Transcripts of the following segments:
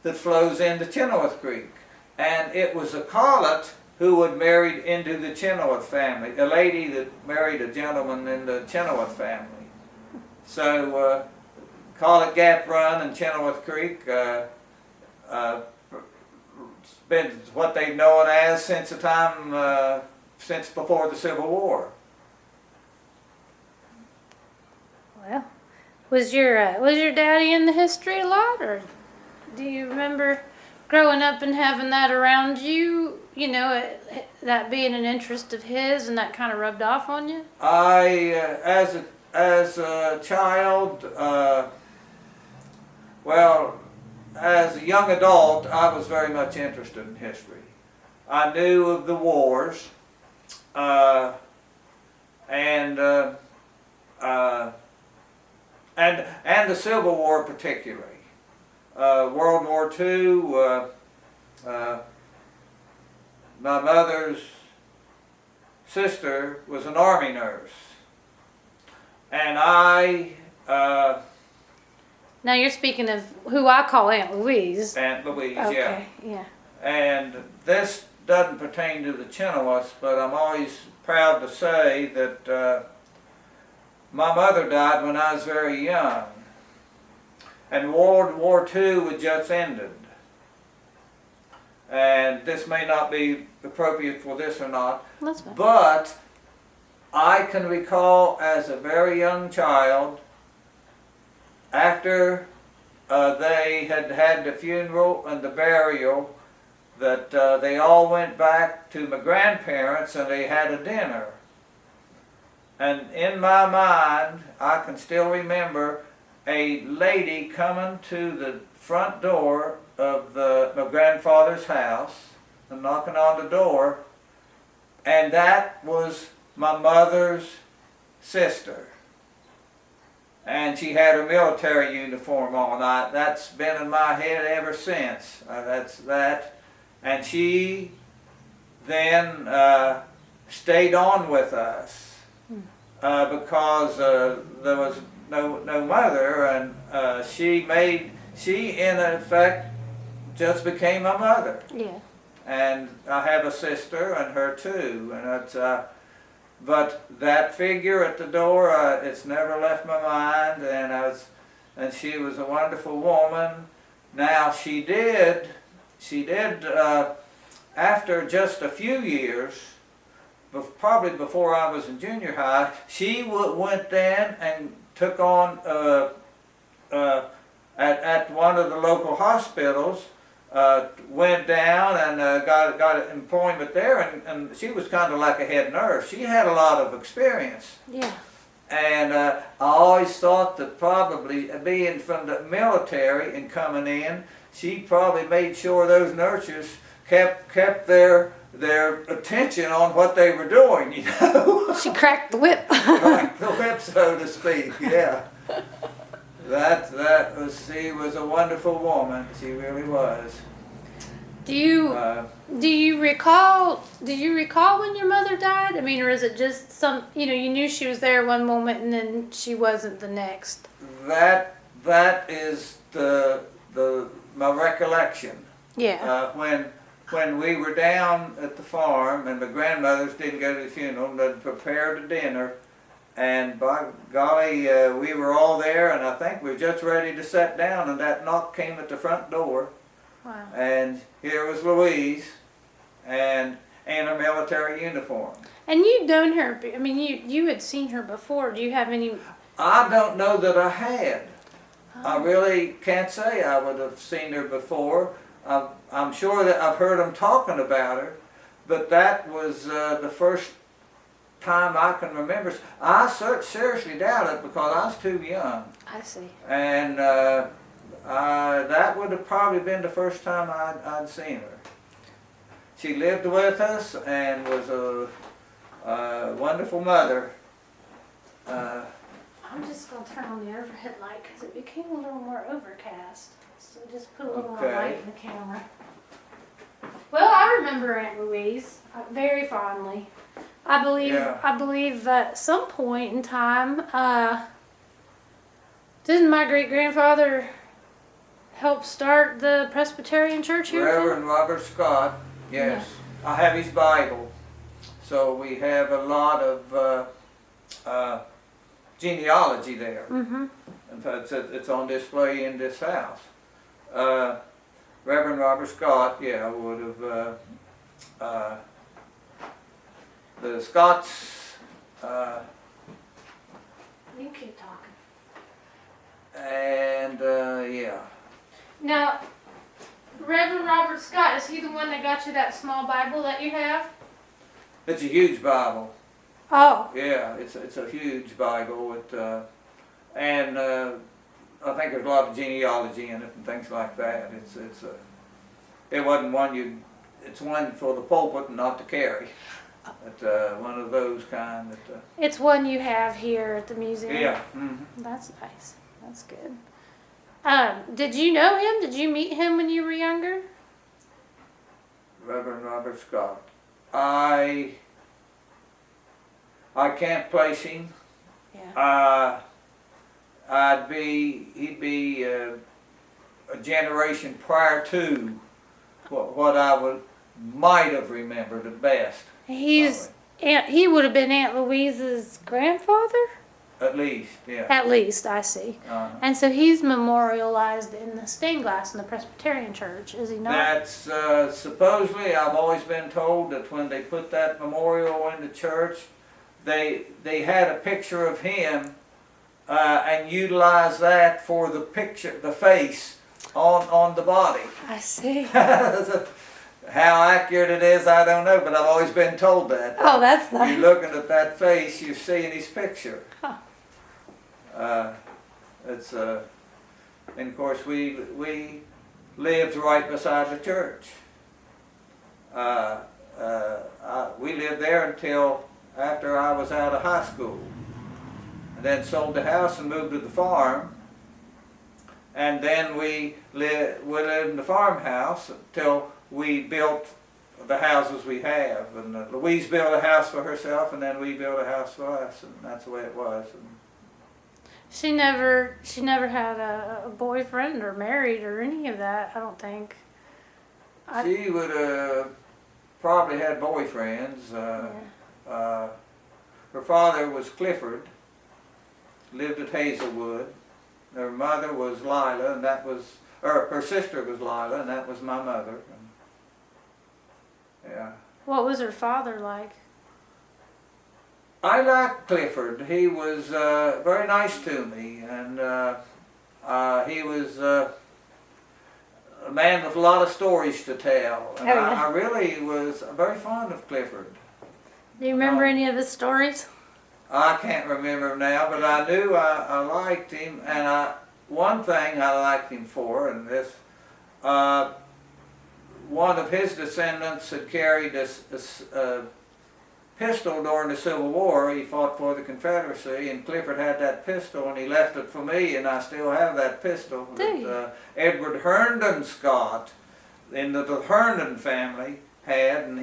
that flows into Chenoweth Creek. And it was a Collet who had married into the Chenoweth family, a lady that married a gentleman in the Chenoweth family. So Collet Gap Run and Chenoweth Creek been what they've known as since the time, since before the Civil War. Well, was your daddy in the history a lot, or do you remember growing up and having that around you? You know, that being an interest of his, and that kind of rubbed off on you. As a child, well, as a young adult, I was very much interested in history. I knew of the wars, and the Civil War particularly. World War II, my mother's sister was an Army nurse. And now you're speaking of who I call Aunt Louise. Aunt Louise, okay, yeah. And this doesn't pertain to the Chenoweths, but I'm always proud to say that my mother died when I was very young. And World War II had just ended. And this may not be appropriate for this or not, That's fine. but I can recall as a very young child, after they had had the funeral and the burial, that they all went back to my grandparents and they had a dinner. And in my mind, I can still remember a lady coming to the front door of my grandfather's house and knocking on the door, and that was my mother's sister. And she had her military uniform on. That's been in my head ever since. That's that. And she then stayed on with us because there was no mother, and she in effect just became my mother. Yeah. And I have a sister and her too, and it's but that figure at the door, it's never left my mind, and she was a wonderful woman. Now she did after just a few years, probably before I was in junior high, she went then and took on at one of the local hospitals. Went down and got employment there, and she was kind of like a head nurse. She had a lot of experience. Yeah. And I always thought that probably being from the military and coming in, she probably made sure those nurses kept their attention on what they were doing, you know. She cracked the whip. Cracked the whip, so to speak, yeah. She was a wonderful woman. She really was. Do you recall when your mother died? I mean, or is it just you knew she was there one moment and then she wasn't the next? That is my recollection. Yeah. When we were down at the farm and the grandmothers didn't go to the funeral, they prepared the dinner. And by golly, we were all there, and I think we were just ready to sit down, and that knock came at the front door. Wow. And here was Louise, and in a military uniform. And you'd known her. I mean, you had seen her before. Do you have any? I don't know that I had. I really can't say I would have seen her before. I'm sure that I've heard them talking about her, but that was the first time I can remember. I seriously doubt it because I was too young. I see. And that would have probably been the first time I'd seen her. She lived with us and was a wonderful mother. I'm just going to turn on the overhead light because it became a little more overcast. So just put a little more light in the camera. Well, I remember Aunt Louise very fondly. I believe at some point in time, didn't my great-grandfather helped start the Presbyterian church here? Reverend Robert Scott, yes. Yeah. I have his Bible. So we have a lot of genealogy there. Mm-hmm. In fact, it's on display in this house. Reverend Robert Scott, yeah, would have, the Scotts, You keep talking. and yeah. Now, Reverend Robert Scott, is he the one that got you that small Bible that you have? It's a huge Bible. Oh. Yeah, it's a huge Bible with, and I think there's a lot of genealogy in it and things like that. It wasn't one it's one for the pulpit and not to carry. But one of those kind that. It's one you have here at the museum. Yeah. Mm-hmm. That's nice. That's good. Did you know him? Did you meet him when you were younger? Reverend Robert Scott. I can't place him. Yeah. He'd be a generation prior to what I might have remembered at best. He would have been Aunt Louise's grandfather? At least, yeah. At least, I see. Uh-huh. And so he's memorialized in the stained glass in the Presbyterian church, is he not? That's supposedly, I've always been told that when they put that memorial in the church, they had a picture of him and utilized that for the picture, the face on the body. I see. How accurate it is, I don't know, but I've always been told that. Oh, that's nice. You're looking at that face, you're seeing his picture. Huh. And of course we lived right beside the church. We lived there until after I was out of high school. And then sold the house and moved to the farm. And then we lived in the farmhouse until we built the houses we have. And Louise built a house for herself, and then we built a house for us, and that's the way it was. And she never had a boyfriend or married or any of that, I don't think. She would have probably had boyfriends. Yeah. Her father was Clifford, lived at Hazelwood. Her mother was Lila, and her sister was Lila, and that was my mother. Yeah. What was her father like? I liked Clifford. He was very nice to me, and he was a man with a lot of stories to tell. And I really was very fond of Clifford. Do you remember any of his stories? I can't remember him now, but I knew I liked him, and one thing I liked him for, and this, one of his descendants had carried this pistol during the Civil War. He fought for the Confederacy, and Clifford had that pistol, and he left it for me, and I still have that pistol. Edward Herndon Scott, in the Herndon family, had, and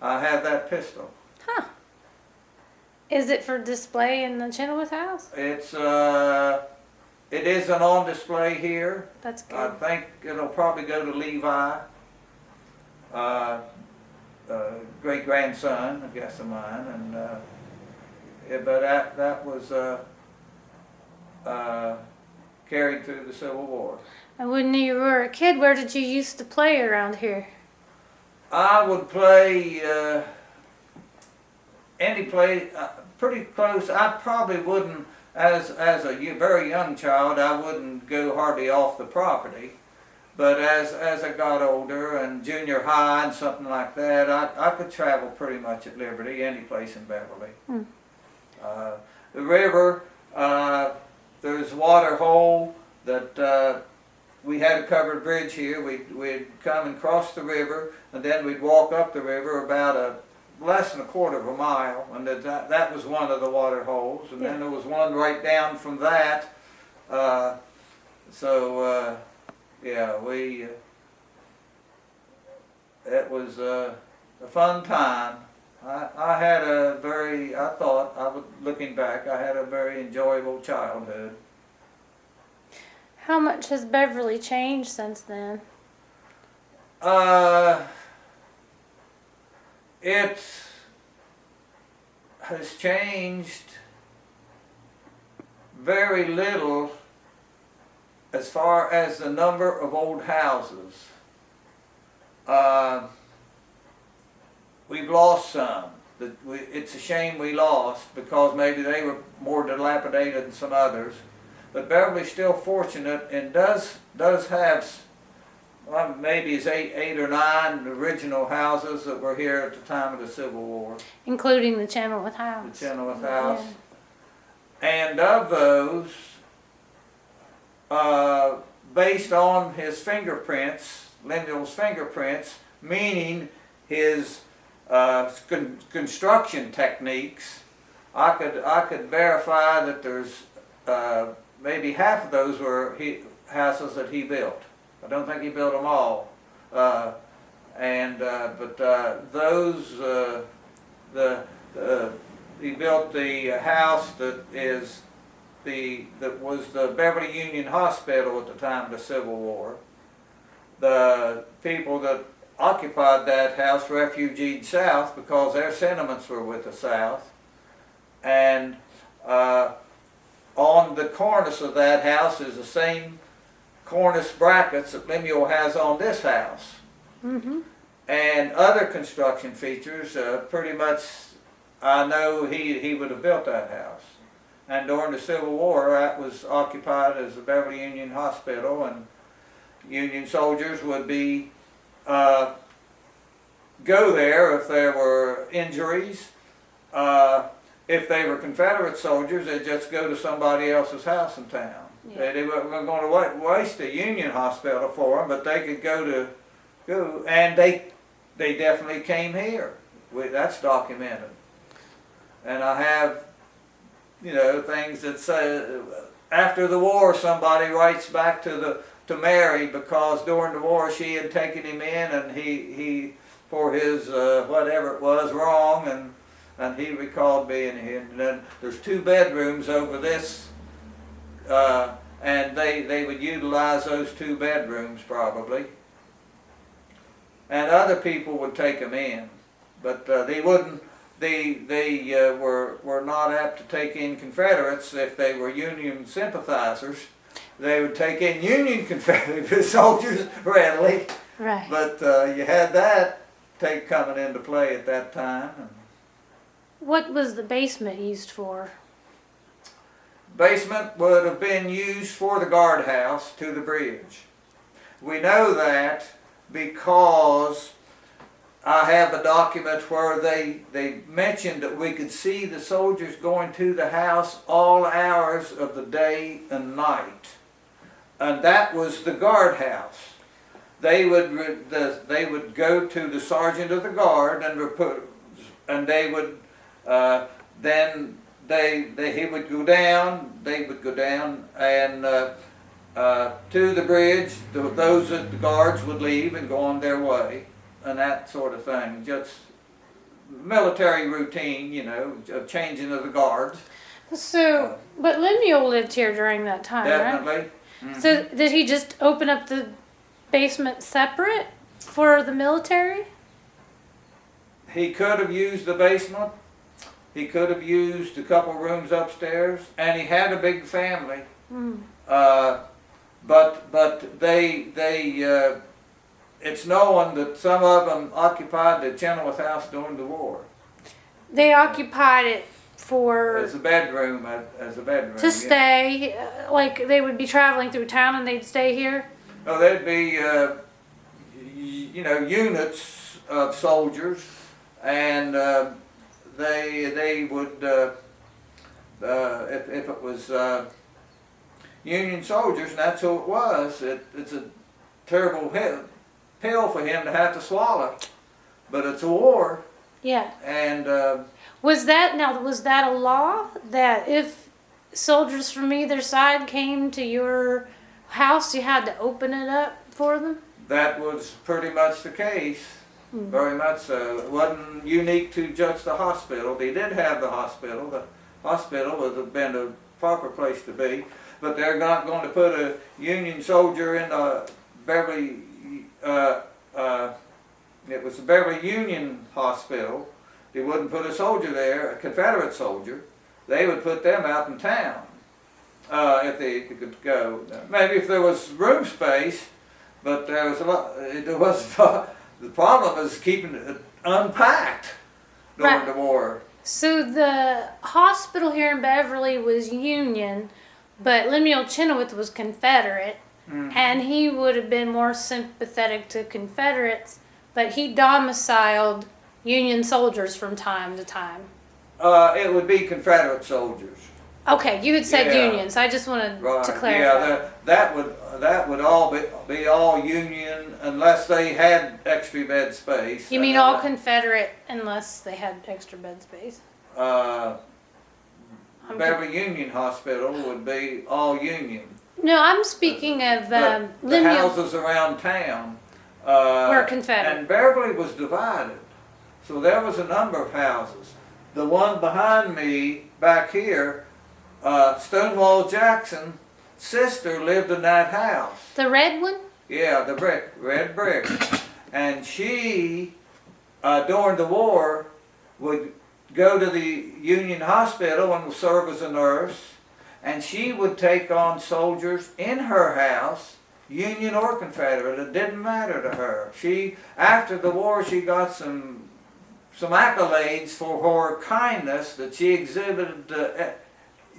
I have that pistol. Huh. Is it for display in the Chenoweth House? It isn't on display here. That's good. I think it'll probably go to Levi, great grandson, I guess, of mine, and but that was carried through the Civil War. And when you were a kid, where did you used to play around here? I would play any place pretty close. I probably wouldn't, as a very young child, I wouldn't go hardly off the property. But as I got older and junior high and something like that, I could travel pretty much at liberty, any place in Beverly. Hmm. The river, there's a water hole that we had a covered bridge here. We'd come and cross the river, and then we'd walk up the river about less than a quarter of a mile, and that was one of the water holes. And then there was one right down from that. Yeah, it was a fun time. Looking back, I had a very enjoyable childhood. How much has Beverly changed since then? It has changed very little as far as the number of old houses. We've lost some. It's a shame we lost because maybe they were more dilapidated than some others. But Beverly's still fortunate and does have maybe it's eight or nine original houses that were here at the time of the Civil War. Including the Chenoweth House. The Chenoweth House. Yeah. And of those, based on his fingerprints, Lemuel's fingerprints, meaning his construction techniques, I could verify that there's maybe half of those were houses that he built. I don't think he built them all, but those he built the house that was the Beverly Union Hospital at the time of the Civil War. The people that occupied that house refugeed south because their sentiments were with the South, and on the cornice of that house is the same cornice brackets that Lemuel has on this house. Mm-hmm. And other construction features, pretty much I know he would have built that house. And during the Civil War, that was occupied as the Beverly Union Hospital, and Union soldiers would be go there if there were injuries. If they were Confederate soldiers, they'd just go to somebody else's house in town. Yeah. They weren't going to waste a Union hospital for them, but they could and they definitely came here. That's documented. And I have, things that say after the war, somebody writes back to Mary because during the war she had taken him in, and he for his whatever it was wrong, and he recalled being here. And then there's 2 bedrooms over this. And they would utilize those 2 bedrooms probably, and other people would take them in, but they wouldn't. They were not apt to take in Confederates if they were Union sympathizers. They would take in Union Confederate soldiers readily. Right. But you had that coming into play at that time. What was the basement used for? Basement would have been used for the guardhouse to the bridge. We know that because I have a document where they mentioned that we could see the soldiers going to the house all hours of the day and night. And that was the guardhouse. They would go to the sergeant of the guard and they would then he would go down, they would go down, and to the bridge, those at the guards would leave and go on their way, and that sort of thing. Just military routine, of changing of the guards. So, but Lemuel lived here during that time, definitely. Right? Mm-hmm. So did he just open up the basement separate for the military? He could have used the basement. He could have used a couple rooms upstairs, and he had a big family. Mm. But they it's known that some of them occupied the Chenoweth House during the war. They occupied it for as a bedroom, to stay. Like they would be traveling through town and they'd stay here. No, there'd be units of soldiers, and they would if it was Union soldiers, and that's who it was. It's a terrible pill for him to have to swallow, but it's a war. Yeah. And was that a law that if soldiers from either side came to your house, you had to open it up for them? That was pretty much the case. Mm-hmm. Very much so. It wasn't unique to just the hospital. They did have the hospital. The hospital would have been a proper place to be. but they're not going to put a Union soldier in the Beverly, it was the Beverly Union Hospital. They wouldn't put a soldier there, a Confederate soldier. They would put them out in town if they could go. Maybe if there was room space, but there was a lot. There was the problem is keeping it unpacked during the war. So the hospital here in Beverly was Union, but Lemuel Chenoweth was Confederate, and he would have been more sympathetic to Confederates, but he domiciled Union soldiers from time to time. It would be Confederate soldiers. Okay, you had said Union, so I just wanted to clarify. Yeah, that would all be all Union unless they had extra bed space. You mean all Confederate unless they had extra bed space? Beverly Union Hospital would be all Union. No, I'm speaking of the houses around town were Confederate. And Beverly was divided, so there was a number of houses. The one behind me back here, Stonewall Jackson's sister lived in that house. The red one? Yeah, the red brick. And she, during the war, would go to the Union Hospital and serve as a nurse, and she would take on soldiers in her house, Union or Confederate. It didn't matter to her. She, after the war, she got some accolades for her kindness that she exhibited to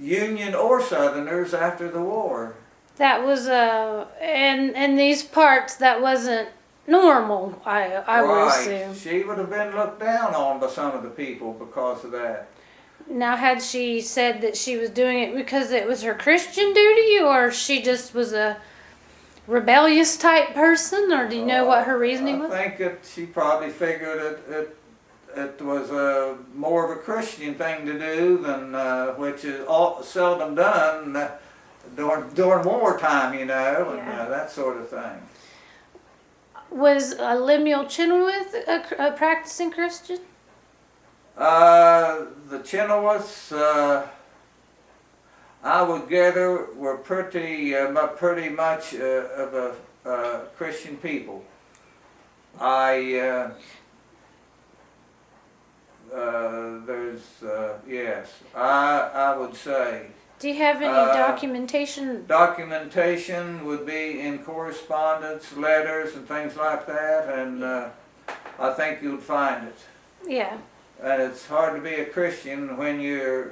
Union or Southerners after the war. That was in these parts that wasn't normal, I would assume. She would have been looked down on by some of the people because of that. Now, had she said that she was doing it because it was her Christian duty, or she just was a rebellious type person, or do you know what her reasoning was? I think that she probably figured it was more of a Christian thing to do than which is seldom done during wartime, you know, and that sort of thing. Was Lemuel Chenoweth a practicing Christian? The Chenoweths, I would gather, were pretty much of a Christian people. Yes, I would say. Do you have any documentation? Documentation would be in correspondence, letters, and things like that, and I think you'd find it. Yeah. And it's hard to be a Christian when I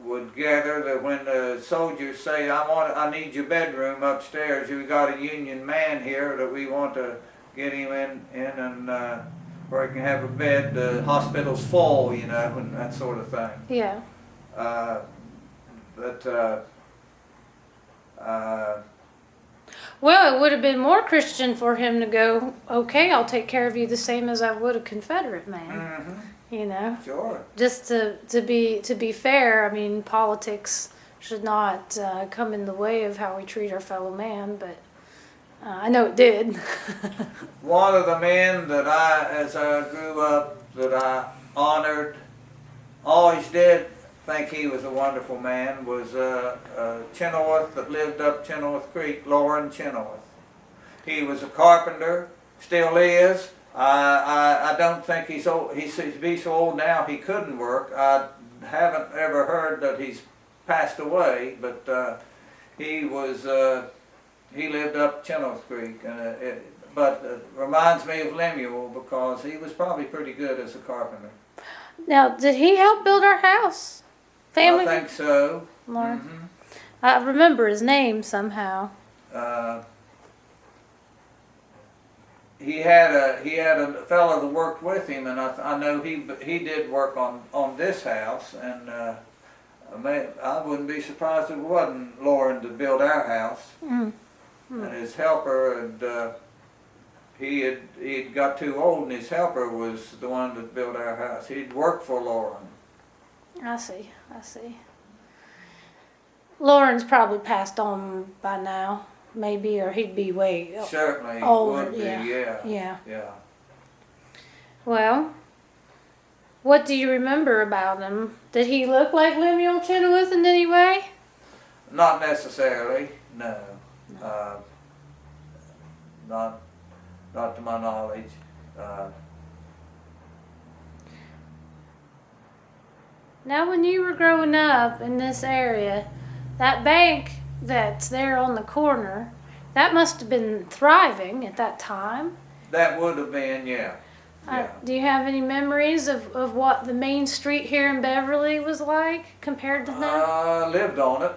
would gather that when the soldiers say, I need your bedroom upstairs, you've got a Union man here that we want to get him in and where he can have a bed, the hospital's full, you know, and that sort of thing. Yeah. Well, it would have been more Christian for him to go, okay, I'll take care of you the same as I would a Confederate man. Mm-hmm. You know? Sure. Just to be fair, I mean, politics should not come in the way of how we treat our fellow man, but I know it did. One of the men that as I grew up, that I honored, always did think he was a wonderful man, was Chenoweth that lived up Chenoweth Creek, Loren Chenoweth. He was a carpenter, still is. I don't think he's to be so old now he couldn't work. I haven't ever heard that he's passed away, but he lived up Chenoweth Creek, but it reminds me of Lemuel because he was probably pretty good as a carpenter. Now, did he help build our house? Family? I think so. Mm-hmm. I remember his name somehow. He had a fellow that worked with him, and I know he did work on this house, and I wouldn't be surprised if it wasn't Loren to build our house. Mm-hmm. And his helper, he'd got too old, and his helper was the one that built our house. He'd worked for Loren. I see. Loren's probably passed on by now, maybe, or he'd be way certainly older. Would be, yeah. Well, what do you remember about him? Did he look like Lemuel Chenoweth in any way? Not necessarily, no. Not to my knowledge. Now, when you were growing up in this area, that bank that's there on the corner, that must have been thriving at that time. That would have been, yeah. Do you have any memories of what the main street here in Beverly was like compared to that? I lived on it.